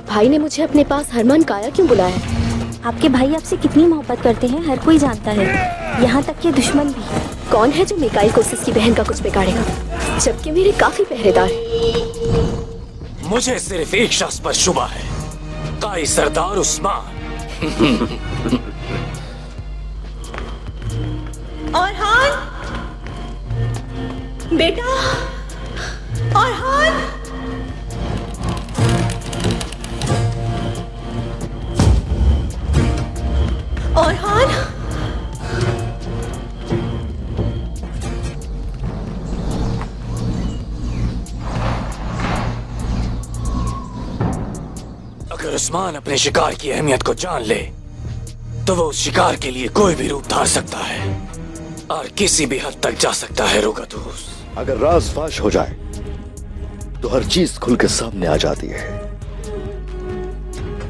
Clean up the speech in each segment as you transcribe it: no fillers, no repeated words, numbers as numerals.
भाई ने मुझे अपने पास हरमान काया क्यों बुलाया? आपके भाई आपसे कितनी मोहब्बत करते हैं हर कोई जानता है, यहाँ तक कि दुश्मन भी। कौन है जो मिकाइल कोसिस की बहन का कुछ बिगाड़ेगा, जबकि मेरे काफी पहरेदार। मुझे सिर्फ एक शख्स पर शुबा है, काई सरदार उस्मान। औरहान बेटा, औरहान। औरहान, अगर उस्मान अपने शिकार की अहमियत को जान ले तो वो उस शिकार के लिए कोई भी रूप धार सकता है और किसी भी हद तक जा सकता है। रुगदूस, अगर राज फाश हो जाए तो हर चीज खुल के सामने आ जाती है।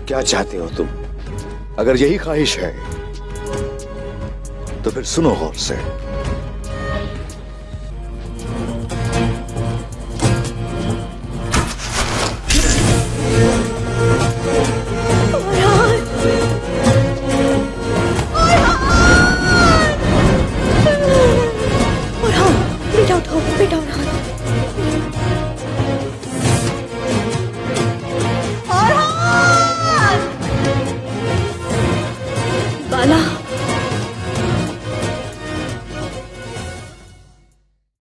क्या चाहते हो तुम? अगर यही ख्वाहिश है तो फिर सुनो गौर से।